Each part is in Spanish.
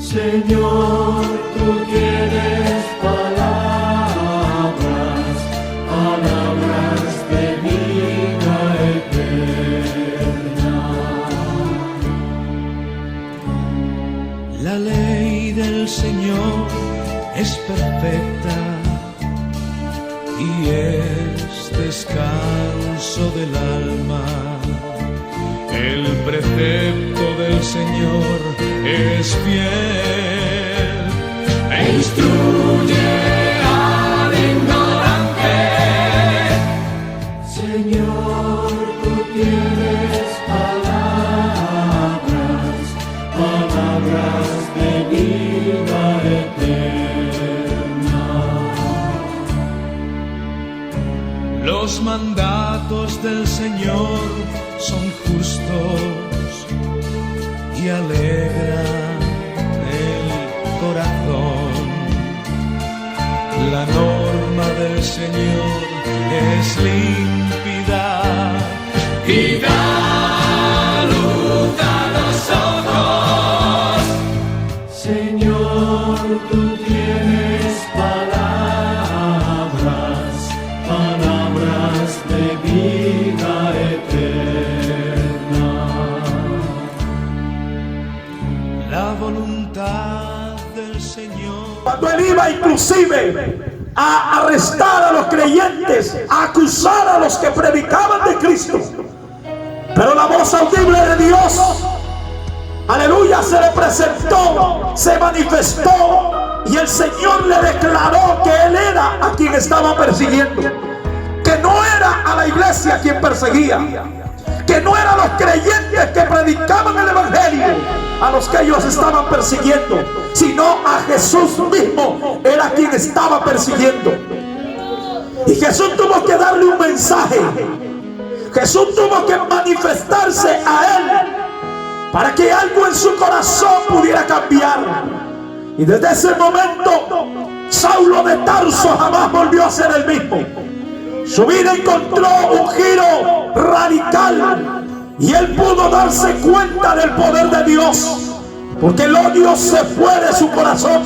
Señor, tú tienes palabras, palabras de vida eterna. La ley del Señor es perfecta y es descanso del alma. El precepto del Señor es fiel e instruye al ignorante. Señor, tú tienes palabras, palabras de vida eterna. Los mandatos del Señor son justos y alegran el corazón. La norma del Señor es límpida y da luz a los ojos. Señor, tú tienes palabras, palabras de vida eterna. La voluntad del Señor. Cuando él iba inclusive a arrestar a los creyentes, a acusar a los que predicaban de Cristo, pero la voz audible de Dios, aleluya, se le presentó, se manifestó, y el Señor le declaró que él era a quien estaba persiguiendo, que no era a la iglesia a quien perseguía, que no eran los creyentes que predicaban el evangelio a los que ellos estaban persiguiendo, sino a Jesús mismo era quien estaba persiguiendo. Y Jesús tuvo que darle un mensaje. Jesús tuvo que manifestarse a él para que algo en su corazón pudiera cambiar. Y desde ese momento Saulo de Tarso jamás volvió a ser el mismo. Su vida encontró un giro radical y él pudo darse cuenta del poder de Dios, porque el odio se fue de su corazón,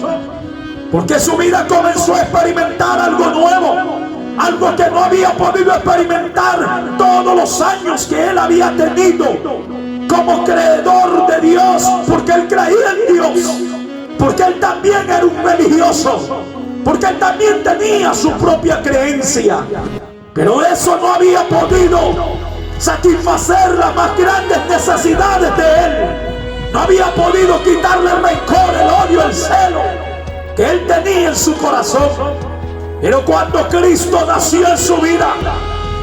porque su vida comenzó a experimentar algo nuevo, algo que no había podido experimentar todos los años que él había tenido como creedor de Dios, porque él creía en Dios, porque él también era un religioso, porque él también tenía su propia creencia. Pero eso no había podido satisfacer las más grandes necesidades de él. No había podido quitarle el rencor, el odio, el celo que él tenía en su corazón. Pero cuando Cristo nació en su vida,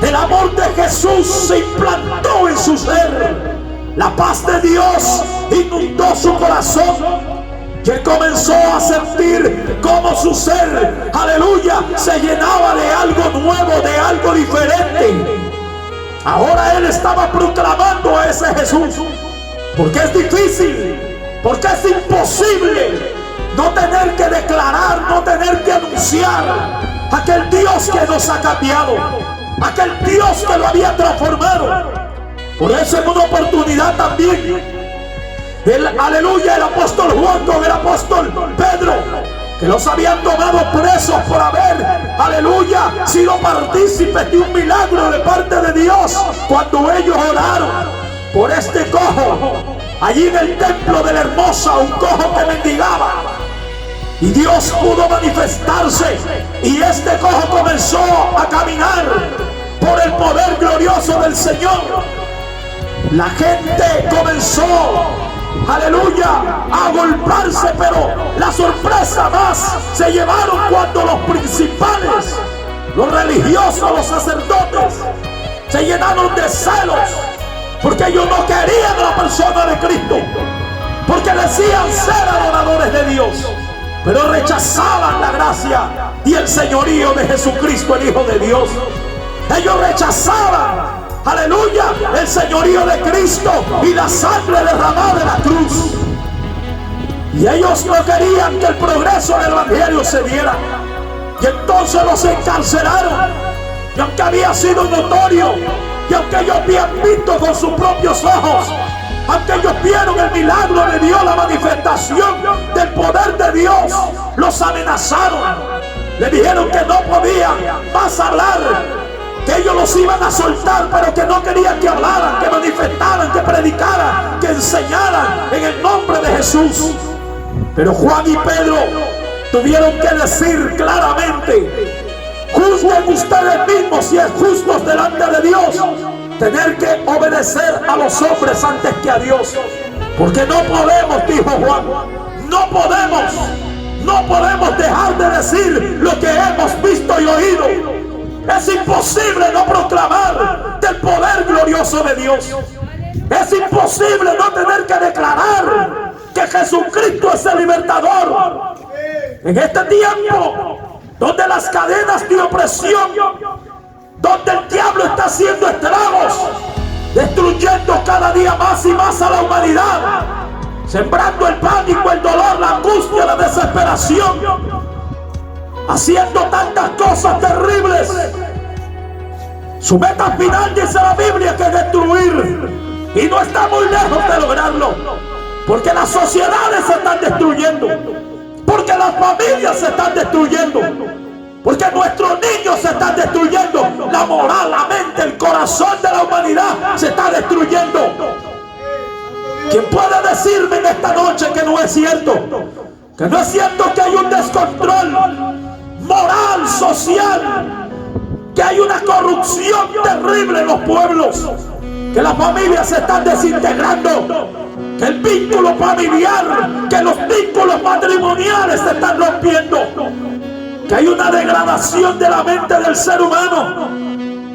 el amor de Jesús se implantó en su ser. La paz de Dios inundó su corazón. Y él comenzó a sentir cómo su ser, aleluya, se llenaba de algo nuevo, de algo diferente. Ahora él estaba proclamando a ese Jesús, porque es difícil, porque es imposible no tener que declarar, no tener que anunciar aquel Dios que nos ha cambiado, aquel Dios que lo había transformado. Por eso en una oportunidad también, aleluya, el apóstol Juan con el apóstol Pedro, que los habían tomado presos por haber, aleluya, sido partícipes de un milagro de parte de Dios, cuando ellos oraron por este cojo allí en el templo de la Hermosa, un cojo que mendigaba, y Dios pudo manifestarse, y este cojo comenzó a caminar por el poder glorioso del Señor. La gente comenzó, aleluya, a golpearse, pero la sorpresa más se llevaron cuando los principales, los religiosos, los sacerdotes, se llenaron de celos, porque ellos no querían a la persona de Cristo, porque decían ser adoradores de Dios, pero rechazaban la gracia y el señorío de Jesucristo, el Hijo de Dios. Ellos rechazaban, aleluya, el señorío de Cristo y la sangre derramada en la cruz. Y ellos no querían que el progreso del evangelio se diera. Y entonces los encarcelaron. Y aunque había sido notorio, y aunque ellos habían visto con sus propios ojos aunque ellos vieron el milagro de Dios, la manifestación del poder de Dios, los amenazaron. Le dijeron que no podían más hablar, que ellos los iban a soltar, pero que no querían que hablaran, que manifestaran, que predicaran, que enseñaran en el nombre de Jesús. Pero Juan y Pedro tuvieron que decir claramente: juzguen ustedes mismos si es justos delante de Dios tener que obedecer a los hombres antes que a Dios. Porque no podemos, dijo Juan, no podemos dejar de decir lo que hemos visto y oído. Es imposible no proclamar del poder glorioso de Dios. Es imposible no tener que declarar que Jesucristo es el libertador. En este tiempo donde las cadenas de opresión, donde el diablo está haciendo estragos, destruyendo cada día más y más a la humanidad, sembrando el pánico, el dolor, la angustia, la desesperación, haciendo tantas cosas terribles. Su meta final, dice la Biblia, que es destruir, y no está muy lejos de lograrlo, porque las sociedades se están destruyendo, porque las familias se están destruyendo, porque nuestros niños se están destruyendo, la moral, la mente, el corazón de la humanidad se está destruyendo. ¿Quién puede decirme en esta noche que no es cierto? Que no es cierto que hay un descontrol moral, social, que hay una corrupción terrible en los pueblos, que las familias se están desintegrando, que el vínculo familiar, que los vínculos matrimoniales se están rompiendo, que hay una degradación de la mente del ser humano,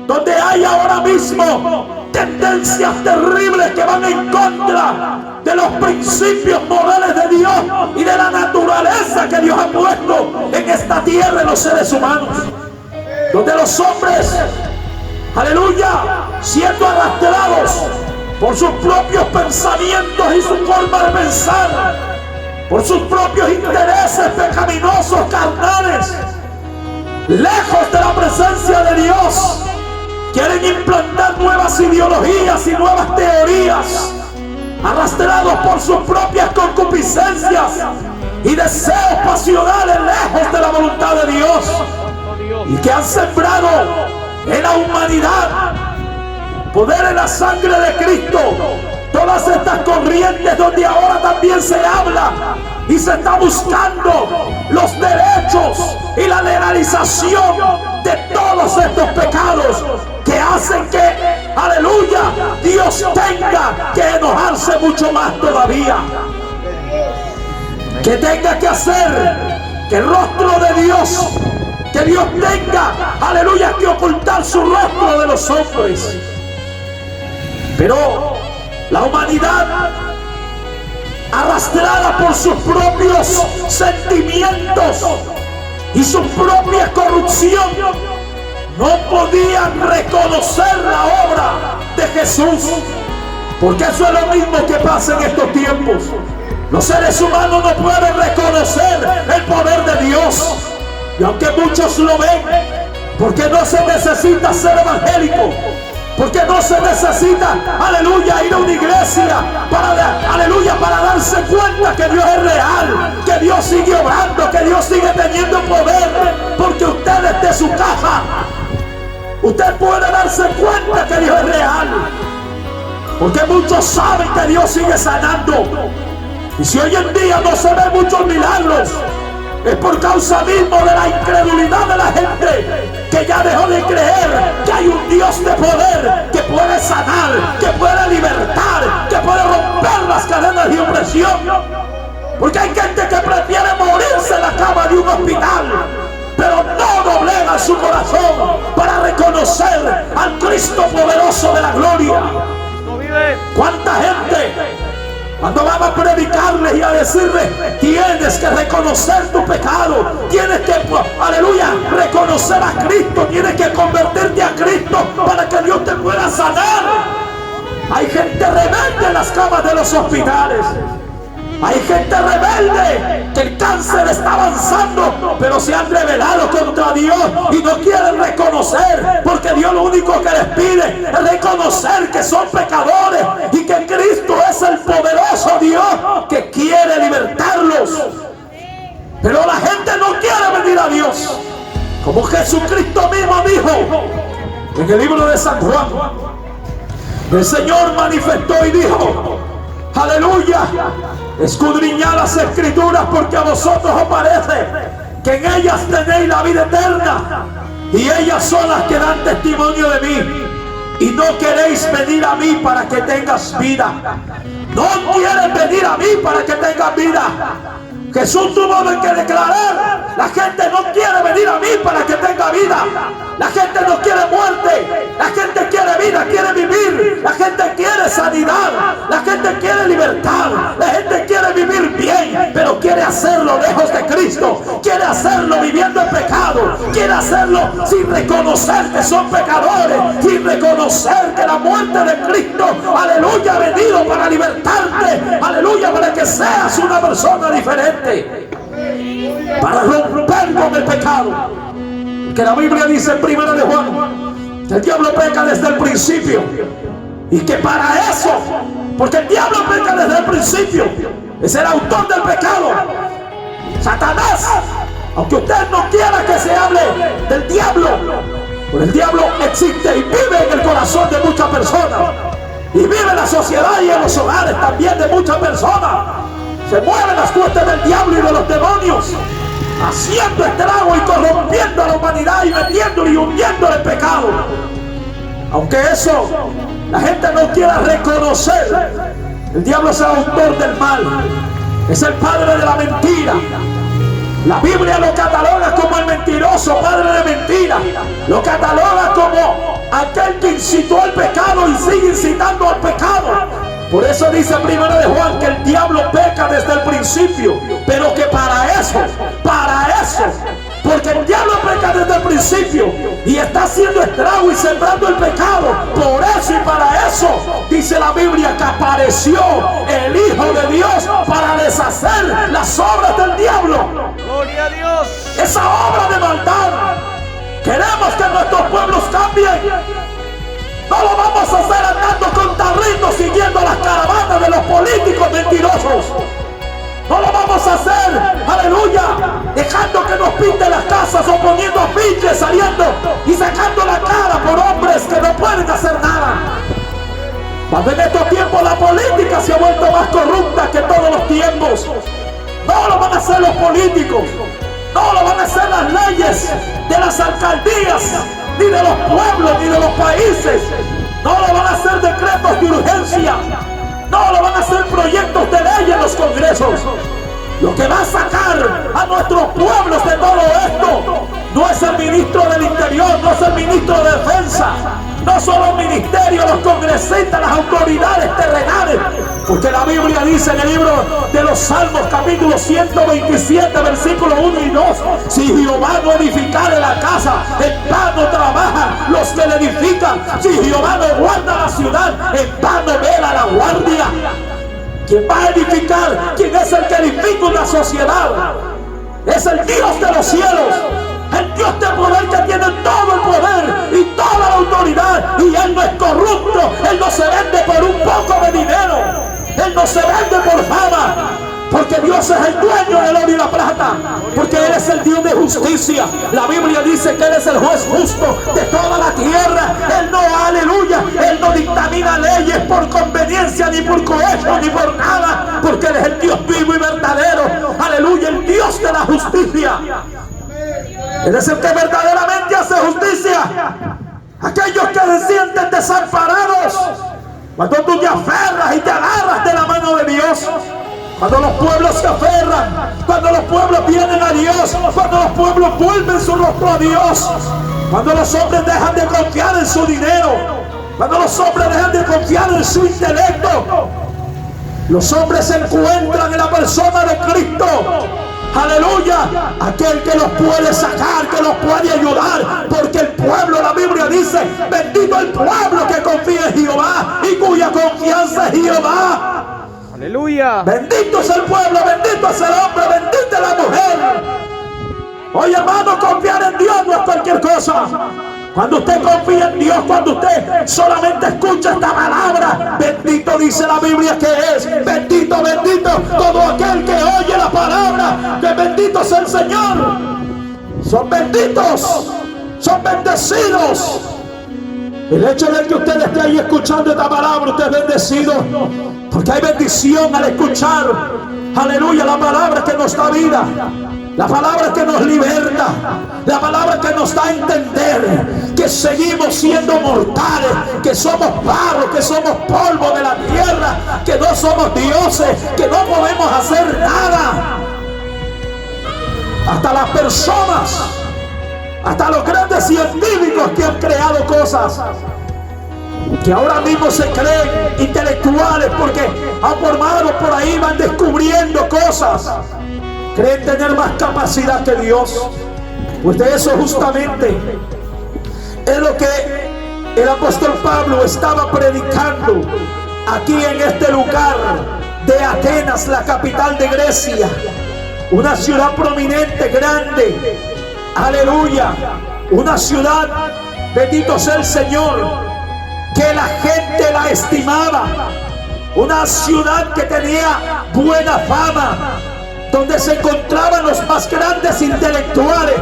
donde hay ahora mismo tendencias terribles que van en contra de los principios morales de Dios y de la naturaleza que Dios ha puesto en esta tierra en los seres humanos, donde los hombres, aleluya, siendo arrastrados por sus propios pensamientos y su forma de pensar, por sus propios intereses pecaminosos, carnales, lejos de la presencia de Dios, quieren implantar nuevas ideologías y nuevas teorías, arrastrados por sus propias concupiscencias y deseos pasionales, lejos de la voluntad de Dios, y que han sembrado en la humanidad poder en la sangre de Cristo. Todas estas corrientes donde ahora también se habla y se está buscando los derechos y la legalización de todos estos pecados que hacen que, aleluya, Dios tenga que enojarse mucho más todavía, que tenga que hacer que el rostro de Dios, que Dios tenga, aleluya, que ocultar su rostro de los hombres. Pero la humanidad, arrastrada por sus propios sentimientos y su propia corrupción, no podían reconocer la obra de Jesús, porque eso es lo mismo que pasa en estos tiempos. Los seres humanos no pueden reconocer el poder de Dios, y aunque muchos lo ven, porque no se necesita ser evangélico, porque no se necesita, aleluya, ir a una iglesia para darse cuenta que Dios es real, que Dios sigue obrando, que Dios sigue teniendo poder, porque usted desde su casa, usted puede darse cuenta que Dios es real, porque muchos saben que Dios sigue sanando. Y si hoy en día no se ven muchos milagros, es por causa mismo de la incredulidad de la gente, que ya dejó de creer que hay un Dios de poder que puede sanar, que puede libertar, que puede romper las cadenas de opresión. Porque hay gente que prefiere morirse en la cama de un hospital, pero no doblega su corazón para reconocer al Cristo poderoso de la gloria. ¿Cuánta gente, cuando van a predicarles y a decirles, tienes que reconocer tu pecado, tienes que, aleluya, reconocer a Cristo, tienes que convertirte a Cristo para que Dios te pueda sanar? Hay gente rebelde en las camas de los hospitales. Hay gente rebelde que el cáncer está avanzando, pero se han rebelado contra Dios y no quieren reconocer, porque Dios lo único que les pide es reconocer que son pecadores y que Cristo es el poderoso Dios que quiere libertarlos. Pero la gente no quiere venir a Dios, como Jesucristo mismo dijo en el libro de San Juan. El Señor manifestó y dijo: aleluya, escudriñad las escrituras, porque a vosotros os parece que en ellas tenéis la vida eterna, y ellas son las que dan testimonio de mí, y no queréis venir a mí para que tengas vida. No quieren venir a mí para que tengas vida. Jesús tuvo que declarar: la gente no quiere venir a mí para que tenga vida. La gente no quiere muerte. La gente quiere vida, quiere vivir. La gente quiere sanidad. La gente quiere libertad. La gente quiere vivir bien, pero quiere hacerlo lejos de Cristo. Quiere hacerlo viviendo en pecado. Quiere hacerlo sin reconocer que son pecadores, sin reconocer que la muerte de Cristo, aleluya, ha venido para libertarte. Aleluya, para que seas una persona diferente, para romper con el pecado. Que la Biblia dice en 1 de Juan que el diablo peca desde el principio, y que para eso, porque el diablo peca desde el principio, es el autor del pecado. Satanás, aunque usted no quiera que se hable del diablo, pero el diablo existe y vive en el corazón de muchas personas, y vive en la sociedad y en los hogares también de muchas personas. Se mueven las huestes del diablo y de los demonios, haciendo estrago y corrompiendo a la humanidad y metiéndole y hundiendo el pecado. Aunque eso la gente no quiera reconocer, el diablo es el autor del mal, es el padre de la mentira. La Biblia lo cataloga como el mentiroso, padre de mentira. Lo cataloga como aquel que incitó al pecado y sigue incitando al pecado. Por eso dice 1 de Juan que el diablo peca desde el principio, pero que para eso, porque el diablo peca desde el principio y está haciendo estrago y sembrando el pecado. Por eso y para eso dice la Biblia que apareció el Hijo de Dios para deshacer las obras del diablo. Gloria a Dios. Esa obra de maldad. Queremos que nuestros pueblos cambien. No lo vamos a hacer andando con tarritos siguiendo las caravanas de los políticos mentirosos. No lo vamos a hacer, aleluya, dejando que nos pinten las casas o poniendo afiches, saliendo y sacando la cara por hombres que no pueden hacer nada. Cuando en estos tiempos la política se ha vuelto más corrupta que todos los tiempos. No lo van a hacer los políticos, no lo van a hacer las leyes de las alcaldías, ni de los pueblos, ni de los países. No lo van a hacer decretos de urgencia. No lo van a hacer proyectos de ley en los congresos. Lo que va a sacar a nuestros pueblos de todo esto no es el ministro del Interior, no es el ministro de Defensa, no son los ministerios, los congresistas, las autoridades terrenales. Porque la Biblia dice en el libro de los Salmos, capítulo 127, versículos 1 y 2: si Jehová no edificare la casa, en vano trabajan los que la edifican. Si Jehová no guarda la ciudad, en vano vela la guardia. ¿Quién va a edificar? ¿Quién es el que edifica una sociedad? Es el Dios de los cielos, el Dios de poder que tiene todo el poder y toda la autoridad, y Él no es corrupto. Él no se vende por un poco de dinero, Él no se vende por fama, porque Dios es el dueño del oro y la plata, porque Él es el Dios de justicia. La Biblia dice que Él es el juez justo de toda la tierra. Él no, aleluya, Él no dictamina leyes por conveniencia, ni por cohecho, ni por nada, porque Él es el Dios vivo y verdadero, aleluya, el Dios de la justicia. Él es el que verdaderamente hace justicia. Aquellos que se sienten desamparados, cuando tú te aferras y te agarras de la mano de Dios, cuando los pueblos se aferran, cuando los pueblos vienen a Dios, cuando los pueblos vuelven su rostro a Dios, cuando los hombres dejan de confiar en su dinero, cuando los hombres dejan de confiar en su intelecto, los hombres se encuentran en la persona de Cristo. Aleluya, aquel que los puede sacar, que los puede ayudar, porque el pueblo, la Biblia dice: bendito el pueblo que confía en Jehová y cuya confianza es Jehová. Aleluya. Bendito es el pueblo, bendito es el hombre, bendita es la mujer. Oye, hermano, confiar en Dios no es cualquier cosa. Cuando usted confía en Dios, cuando usted solamente escucha esta palabra, bendito dice la Biblia que es. Bendito, bendito todo aquel que oye la palabra, que bendito es el Señor. Son benditos, son bendecidos. El hecho de que usted esté ahí escuchando esta palabra, usted es bendecido, porque hay bendición al escuchar, aleluya, la palabra que nos da vida, la palabra que nos liberta, la palabra que nos da a entender que seguimos siendo mortales, que somos barro, que somos polvo de la tierra, que no somos dioses, que no podemos hacer nada. Hasta las personas, hasta los grandes científicos que han creado cosas, que ahora mismo se creen intelectuales porque han formado por ahí, van descubriendo cosas, creen tener más capacidad que Dios. Pues de eso justamente es lo que el apóstol Pablo estaba predicando aquí en este lugar de Atenas, la capital de Grecia, una ciudad prominente, grande, aleluya, una ciudad, bendito sea el Señor, que la gente la estimaba, una ciudad que tenía buena fama, donde se encontraban los más grandes intelectuales,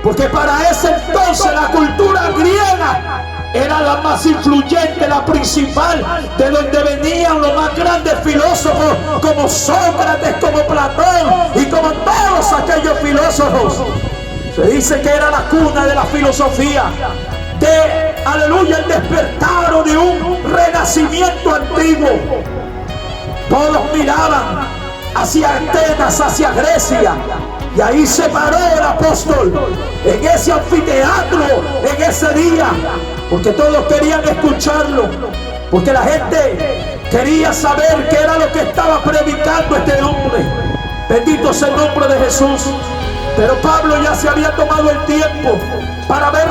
porque para ese entonces la cultura griega era la más influyente, la principal, de donde venían los más grandes filósofos como Sócrates, como Platón y como todos aquellos filósofos. Se dice que era la cuna de la filosofía, de, aleluya, el despertar o de un renacimiento antiguo. Todos miraban hacia Atenas, hacia Grecia, y ahí se paró el apóstol en ese anfiteatro, en ese día, porque todos querían escucharlo, porque la gente quería saber qué era lo que estaba predicando este hombre. Bendito sea el nombre de Jesús. Pero Pablo ya se había tomado el tiempo para ver,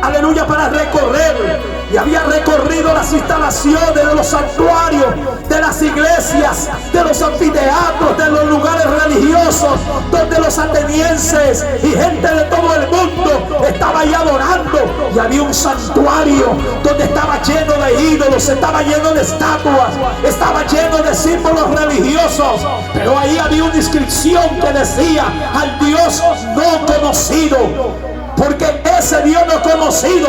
aleluya, para recorrer, y había recorrido las instalaciones de los santuarios, de las iglesias, de los anfiteatros, de los lugares religiosos, donde los atenienses y gente de todo el mundo estaba ahí adorando. Y había un santuario donde estaba lleno de ídolos, estaba lleno de estatuas, estaba lleno de símbolos religiosos, pero ahí había una inscripción que decía: al Dios no conocido. Porque ese Dios no conocido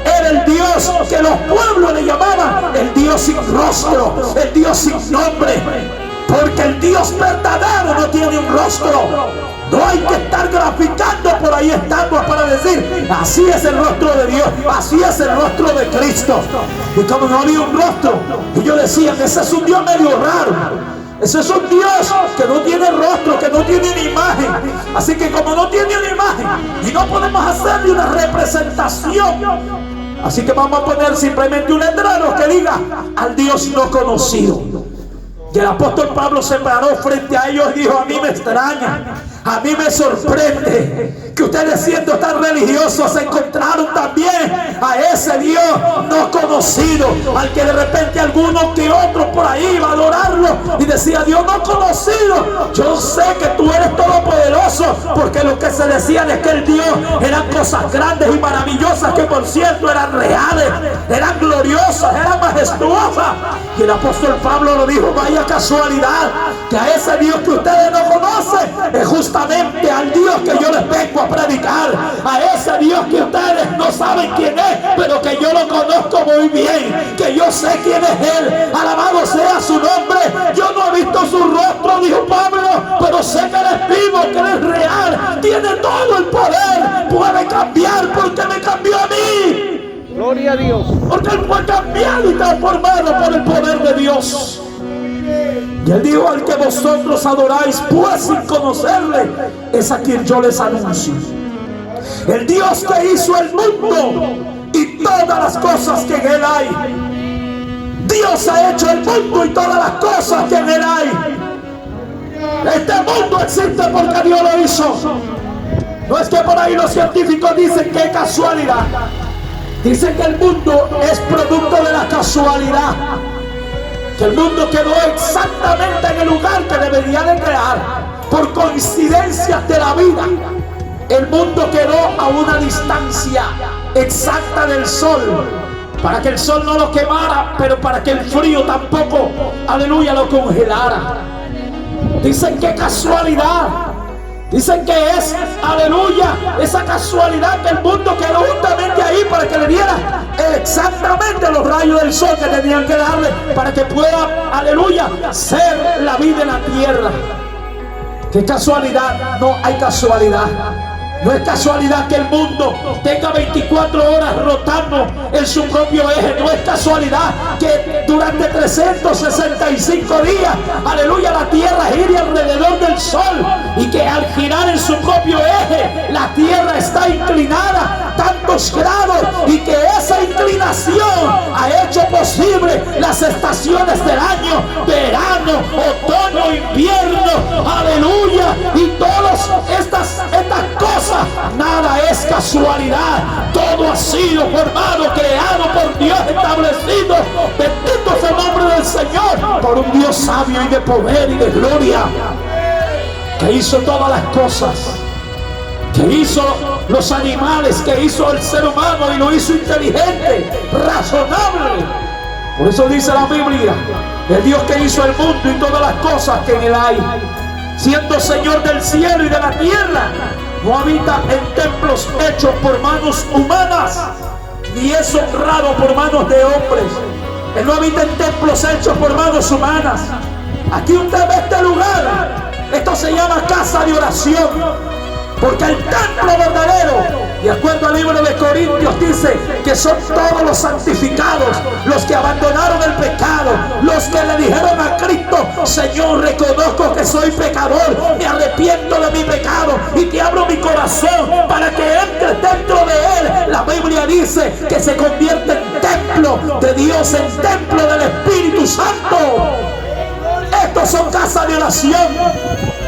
era el Dios que los pueblos le llamaban el Dios sin rostro, el Dios sin nombre. Porque el Dios verdadero no tiene un rostro. No hay que estar graficando por ahí estatuas para decir: así es el rostro de Dios, así es el rostro de Cristo. Y como no había un rostro, ellos decían: ese es un Dios medio raro. Ese es un Dios que no tiene rostro, que no tiene ni imagen. Así que como no tiene ni imagen y no podemos hacerle una representación, así que vamos a poner simplemente un letrero que diga: al Dios no conocido. Y el apóstol Pablo se paró frente a ellos y dijo: a mí me extraña, a mí me sorprende que ustedes, siendo tan religiosos, encontraron también a ese Dios no conocido, al que de repente alguno que otro por ahí iba a adorarlo y decía: Dios no conocido, yo sé que tú eres todopoderoso, porque lo que se decían es que el Dios eran cosas grandes y maravillosas, que por cierto eran reales, eran gloriosas, eran majestuosas. Y el apóstol Pablo lo dijo: vaya casualidad que a ese Dios que ustedes no conocen es justamente al Dios que yo les vengo a predicar, a ese Dios que ustedes no saben quién es, pero que yo lo conozco muy bien, que yo sé quién es Él. Alabado sea su nombre. Yo no he visto su rostro, dijo Pablo, pero sé que Él es vivo, que Él es real, tiene todo el poder, puede cambiar, porque me cambió a mí. Gloria a Dios. Porque Él fue cambiado y transformado por el poder de Dios. Y Él dijo: al que vosotros adoráis pues sin conocerle, es a quien yo les anuncio. El Dios que hizo el mundo y todas las cosas que en él hay. Dios ha hecho el mundo y todas las cosas que en él hay. Este mundo existe porque Dios lo hizo. No es que por ahí los científicos dicen que casualidad. Dicen que el mundo es producto de la casualidad, que el mundo quedó exactamente en el lugar que debería de quedar. Por coincidencias de la vida, el mundo quedó a una distancia exacta del sol, para que el sol no lo quemara, pero para que el frío tampoco, aleluya, lo congelara. Dicen que casualidad, dicen que es, aleluya, esa casualidad que el mundo quedó justamente ahí para que le diera exactamente los rayos del sol que tenían que darle para que pueda, aleluya, ser la vida en la tierra. ¿Qué casualidad? No hay casualidad. No es casualidad que el mundo tenga 24 horas rotando en su propio eje. No es casualidad que durante 365 días, aleluya, la tierra gire alrededor del sol, y que al girar en su propio eje, la tierra está inclinada tantos grados, y que esa inclinación ha hecho posible las estaciones del año: verano, otoño, invierno, aleluya, y todas estas cosas. Nada es casualidad, todo ha sido formado, creado por Dios, establecido, bendito sea el nombre del Señor, por un Dios sabio y de poder y de gloria, que hizo todas las cosas, que hizo los animales, que hizo el ser humano y lo hizo inteligente, razonable. Por eso dice la Biblia, el Dios que hizo el mundo y todas las cosas que en él hay, siendo Señor del cielo y de la tierra, no habita en templos hechos por manos humanas, ni es honrado por manos de hombres. Él no habita en templos hechos por manos humanas. Aquí usted ve este lugar. Esto se llama casa de oración, porque el templo verdadero, de acuerdo al libro de Corintios, dice que son todos los santificados, los que abandonaron el pecado, los que le dijeron a Cristo: Señor, reconozco que soy pecador, me arrepiento de mi pecado y te abro mi corazón para que entres dentro de él. La Biblia dice que se convierte en templo de Dios, en templo del Espíritu Santo. Estos son casas de oración.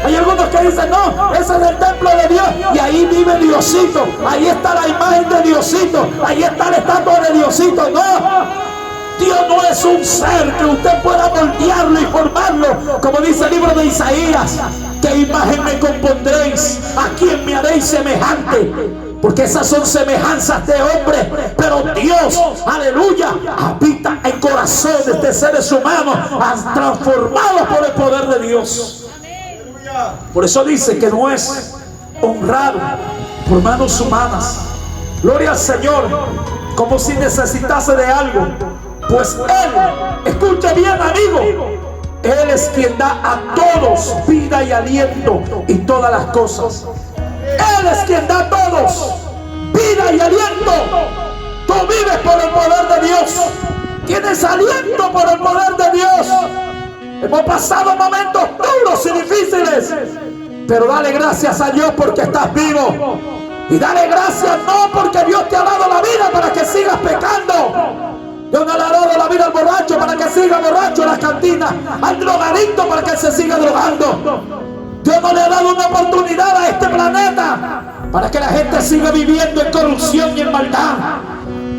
Hay algunos que dicen: no, ese es el templo de Dios y ahí vive Diosito, ahí está la imagen de Diosito, ahí está la estatua de Diosito. No, Dios no es un ser que usted pueda moldearlo y formarlo, como dice el libro de Isaías: ¿qué imagen me compondréis? ¿A quién me haréis semejante? Porque esas son semejanzas de hombres, pero Dios, aleluya, habita en corazones de seres humanos transformados por el poder de Dios. Por eso dice que no es honrado por manos humanas. Gloria al Señor, como si necesitase de algo. Pues Él, escuche bien, amigo, Él es quien da a todos vida y aliento y todas las cosas. Él es quien da a todos vida y aliento. Tú vives por el poder de Dios. Tienes aliento por el poder de Dios. Hemos pasado momentos duros y difíciles, pero dale gracias a Dios porque estás vivo. Y dale gracias no porque Dios te ha dado la vida para que sigas pecando. Dios no le ha dado la vida al borracho para que siga borracho en las cantinas, al drogadicto para que se siga drogando. Dios no le ha dado una oportunidad a este planeta para que la gente siga viviendo en corrupción y en maldad.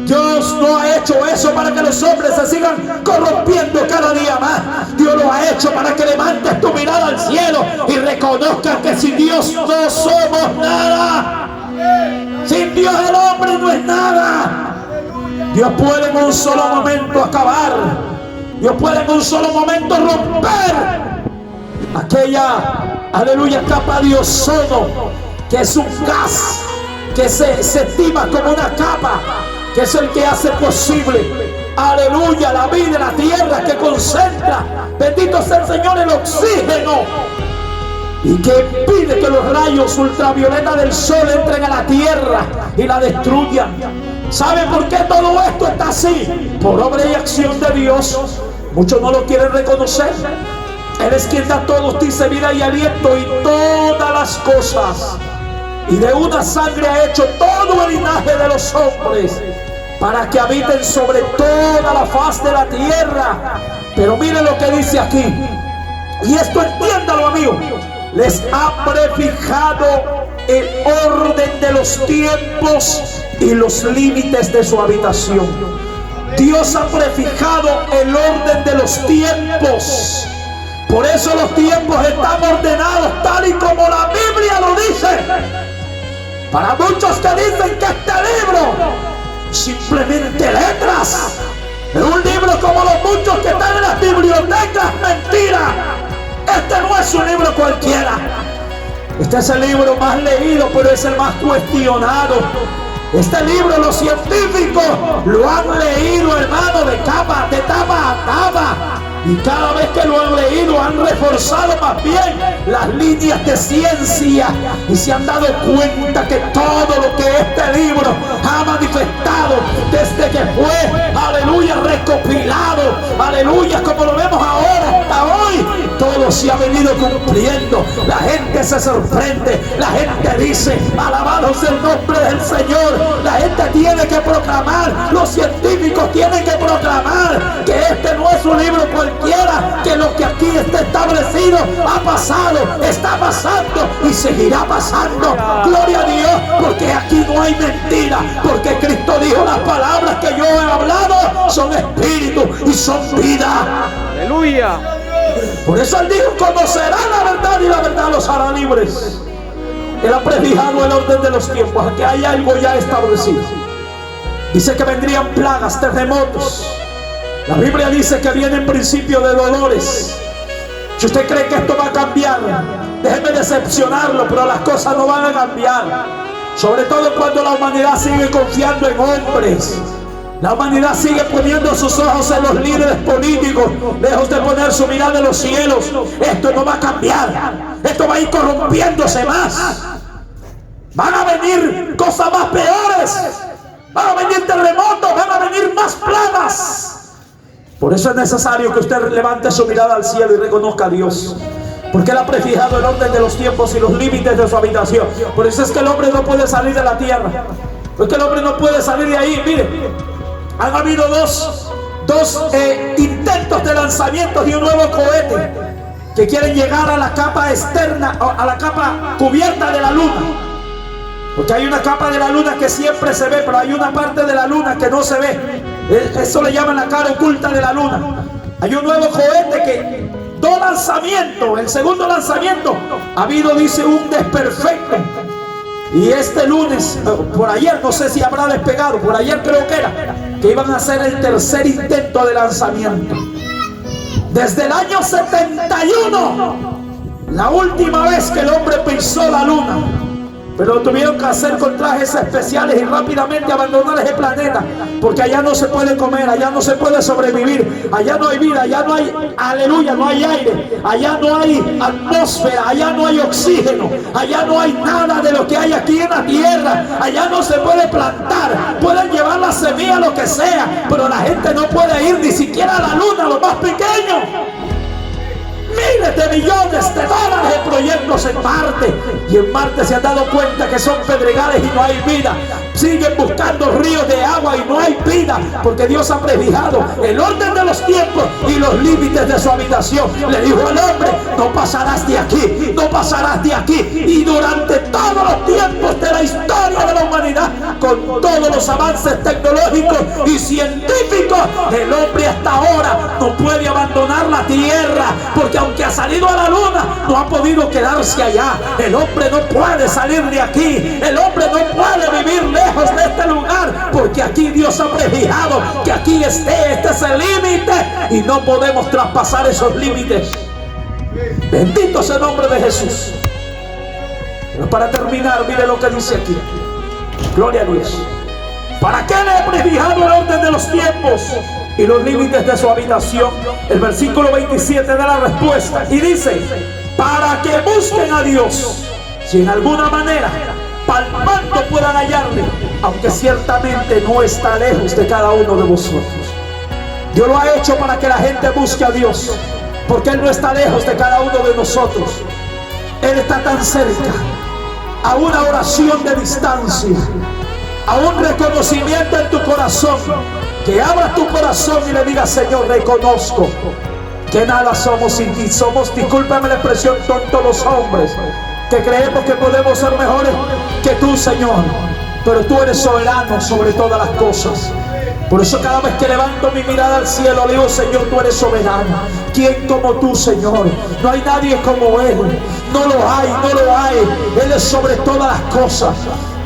Dios no ha hecho eso para que los hombres se sigan corrompiendo cada día más. Dios lo ha hecho para que levantes tu mirada al cielo y reconozcas que sin Dios no somos nada. Sin Dios el hombre no es nada. Dios puede en un solo momento acabar. Dios puede en un solo momento romper aquella, aleluya, capa de ozono, que es un gas que se estima como una capa, que es el que hace posible, aleluya, la vida en la tierra, que concentra, bendito sea el Señor, el oxígeno, y que impide que los rayos ultravioletas del sol entren a la tierra y la destruyan. ¿Saben por qué todo esto está así? Por obra y acción de Dios. Muchos no lo quieren reconocer. Él es quien da a todos, dice, vida y aliento y todas las cosas. Y de una sangre ha hecho todo el linaje de los hombres, para que habiten sobre toda la faz de la tierra. Pero miren lo que dice aquí, y esto entiéndalo, amigo: les ha prefijado el orden de los tiempos y los límites de su habitación. Dios ha prefijado el orden de los tiempos. Por eso los tiempos están ordenados tal y como la Biblia lo dice. Para muchos que dicen que este libro simplemente letras, es un libro como los muchos que están en las bibliotecas, mentira. Este no es un libro cualquiera. Este es el libro más leído, pero es el más cuestionado. Este libro los científicos lo han leído, hermano, de tapa a tapa. Y cada vez que lo han leído han reforzado más bien las líneas de ciencia y se han dado cuenta que todo lo que este libro ha manifestado desde que fue, aleluya, recopilado, aleluya, como lo vemos ahora hasta hoy, todo se ha venido cumpliendo. La gente se sorprende, la gente dice, alabados el nombre del Señor. La gente tiene que proclamar, los científicos tienen que proclamar que este no es un libro cualquiera, que lo que aquí está establecido ha pasado, está pasando y seguirá pasando. Gloria a Dios, porque aquí no hay mentira, porque Cristo dijo: las palabras que yo he hablado son espíritu y son vida. Aleluya. Por eso Él dijo: conocerán la verdad y la verdad los hará libres. Él ha prefijado el orden de los tiempos. Aquí hay algo ya establecido. Dice que vendrían plagas, terremotos. La Biblia dice que viene en principio de dolores. Si usted cree que esto va a cambiar, déjeme decepcionarlo, pero las cosas no van a cambiar. Sobre todo cuando la humanidad sigue confiando en hombres. La humanidad sigue poniendo sus ojos en los líderes políticos, lejos de poner su mirada en los cielos. Esto no va a cambiar. Esto va a ir corrompiéndose más. Van a venir cosas más peores. Van a venir terremotos, van a venir más plagas. Por eso es necesario que usted levante su mirada al cielo y reconozca a Dios. Porque Él ha prefijado el orden de los tiempos y los límites de su habitación. Por eso es que el hombre no puede salir de la tierra. Porque el hombre no puede salir de ahí. Mire, han habido dos intentos de lanzamiento de un nuevo cohete que quieren llegar a la capa externa, a la capa cubierta de la luna. Porque hay una capa de la luna que siempre se ve, pero hay una parte de la luna que no se ve. Eso le llaman la cara oculta de la luna. Hay un nuevo cohete que dos lanzamientos, el segundo lanzamiento ha habido, dice, un desperfecto. Y este lunes, por ayer, no sé si habrá despegado, por ayer creo que era, que iban a hacer el tercer intento de lanzamiento. Desde el año 71, la última vez que el hombre pisó la luna. Pero lo tuvieron que hacer con trajes especiales y rápidamente abandonar ese planeta, porque allá no se puede comer, allá no se puede sobrevivir, allá no hay vida, allá no hay, aleluya, no hay aire, allá no hay atmósfera, allá no hay oxígeno, allá no hay nada de lo que hay aquí en la tierra, allá no se puede plantar, pueden llevar la semilla, lo que sea, pero la gente no puede ir ni siquiera a la luna, lo más pequeño. Miles de millones de dólares en proyectos en Marte, y en Marte se han dado cuenta que son pedregales y no hay vida. Siguen buscando ríos de agua y no hay vida, porque Dios ha prefijado el orden de los tiempos y los límites de su habitación. Le dijo al hombre: no pasarás de aquí, no pasarás de aquí. Y durante todos los tiempos de la historia de la humanidad, con todos los avances tecnológicos y científicos, el hombre hasta ahora no puede abandonar la tierra, porque aunque ha salido a la luna, no ha podido quedarse allá. El hombre no puede salir de aquí, el hombre no puede vivir lejos de este lugar, porque aquí Dios ha prefijado que aquí este es el límite y no podemos traspasar esos límites. Bendito sea el nombre de Jesús. Pero para terminar, mire lo que dice aquí. Gloria a Dios. ¿Para qué le he prefijado el orden de los tiempos y los límites de su habitación? El versículo 27 da la respuesta y dice: para que busquen a Dios, si en alguna manera palpando puedan hallarle, aunque ciertamente no está lejos de cada uno de vosotros. Dios lo ha hecho para que la gente busque a Dios, porque Él no está lejos de cada uno de nosotros. Él está tan cerca, a una oración de distancia, a un reconocimiento en tu corazón, que abras tu corazón y le digas: Señor, reconozco que nada somos sin ti. Somos, discúlpame la expresión, tontos los hombres, que creemos que podemos ser mejores que tú, Señor, pero tú eres soberano sobre todas las cosas. Por eso cada vez que levanto mi mirada al cielo, le digo: Señor, tú eres soberano. ¿Quién como tú, Señor? No hay nadie como Él. No lo hay, no lo hay. Él es sobre todas las cosas.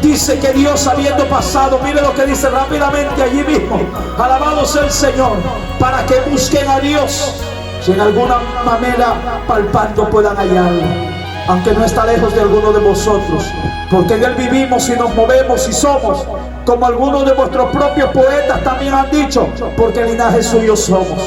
Dice que Dios, habiendo pasado, mire lo que dice rápidamente allí mismo: alabado sea el Señor, para que busquen a Dios, si en alguna manera palpando puedan hallarlo, aunque no está lejos de alguno de vosotros, porque en Él vivimos y nos movemos y somos, como algunos de vuestros propios poetas también han dicho, porque linaje suyo somos.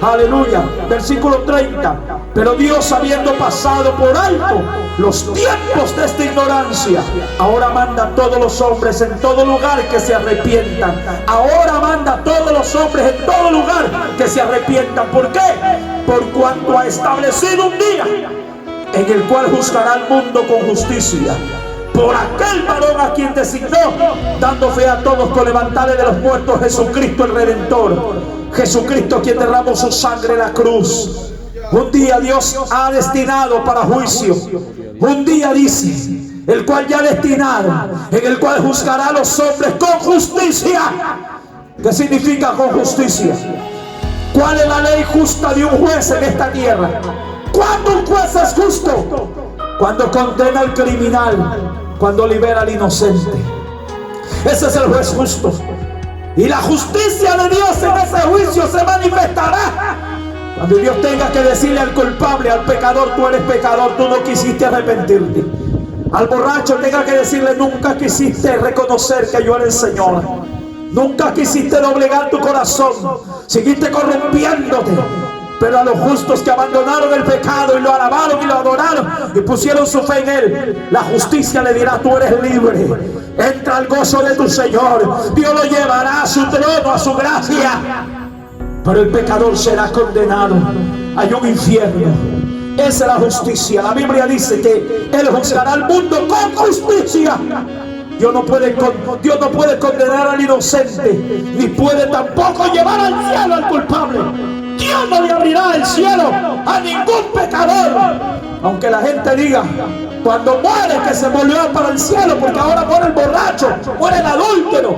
Aleluya. Versículo 30. Pero Dios, habiendo pasado por alto los tiempos de esta ignorancia, ahora manda a todos los hombres en todo lugar que se arrepientan. Ahora manda a todos los hombres en todo lugar que se arrepientan. ¿Por qué? Por cuanto ha establecido un día en el cual juzgará al mundo con justicia, por aquel varón a quien designó, dando fe a todos con levantarle de los muertos, Jesucristo el Redentor. Jesucristo, quien derramó su sangre en la cruz. Un día Dios ha destinado para juicio. Un día, dice, el cual ya ha destinado, en el cual juzgará a los hombres con justicia. ¿Qué significa con justicia? ¿Cuál es la ley justa de un juez en esta tierra? ¿Cuándo un juez es justo? Cuando condena al criminal, cuando libera al inocente. Ese es el juez justo. Y la justicia de Dios en ese juicio se manifestará cuando Dios tenga que decirle al culpable, al pecador: tú eres pecador, tú no quisiste arrepentirte. Al borracho tenga que decirle: nunca quisiste reconocer que yo era el Señor. Nunca quisiste doblegar tu corazón, seguiste corrompiéndote. Pero a los justos que abandonaron el pecado y lo alabaron y lo adoraron y pusieron su fe en Él, la justicia le dirá: tú eres libre, entra al gozo de tu Señor. Dios lo llevará a su trono, a su gracia. Pero el pecador será condenado. Hay un infierno. Esa es la justicia. La Biblia dice que Él juzgará al mundo con justicia. Dios no puede condenar al inocente, ni puede tampoco llevar al cielo al culpable. Dios no le abrirá el cielo a ningún pecador. Aunque la gente diga, cuando muere, que se volvió para el cielo, porque ahora muere el borracho, muere el adúltero,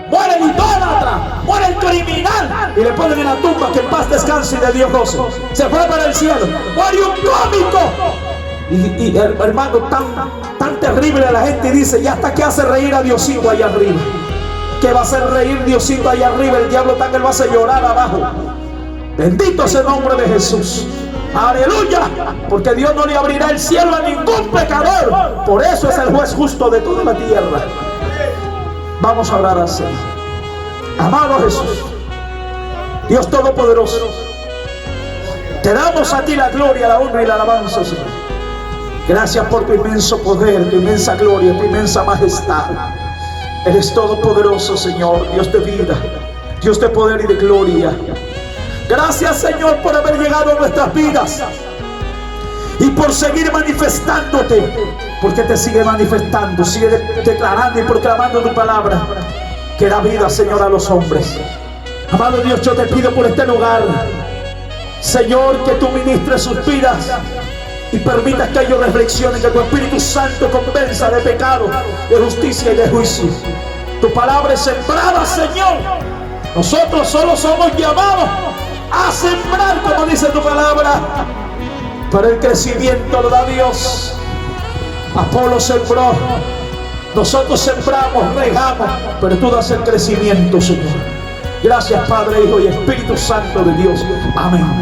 muere el idólatra, muere el criminal, y le ponen en la tumba: que en paz descanse y de Dios gozo. Se fue para el cielo. Muere un cómico. Y hermano, tan terrible la gente, dice: ya hasta que hace reír a Diosito allá arriba. ¿Qué va a hacer reír Diosito allá arriba? El diablo tan que lo hace llorar abajo. Bendito sea el nombre de Jesús. Aleluya. Porque Dios no le abrirá el cielo a ningún pecador. Por eso es el juez justo de toda la tierra. Vamos a orar así. Amado Jesús, Dios Todopoderoso, te damos a ti la gloria, la honra y la alabanza, Señor. Gracias por tu inmenso poder, tu inmensa gloria, tu inmensa majestad. Eres todopoderoso, Señor, Dios de vida, Dios de poder y de gloria. Gracias, Señor, por haber llegado a nuestras vidas y por seguir manifestándote, porque te sigue manifestando, sigue declarando y proclamando tu palabra, que da vida, Señor, a los hombres. Amado Dios, yo te pido por este lugar, Señor, que tú ministres sus vidas y permitas que ellos reflexionen, que tu Espíritu Santo convenza de pecado, de justicia y de juicio. Tu palabra es sembrada, Señor. Nosotros solo somos llamados a sembrar, como dice tu palabra, pero el crecimiento lo da Dios. Apolo sembró, nosotros sembramos, regamos, pero tú das el crecimiento, Señor. Gracias, Padre, Hijo y Espíritu Santo de Dios. Amén.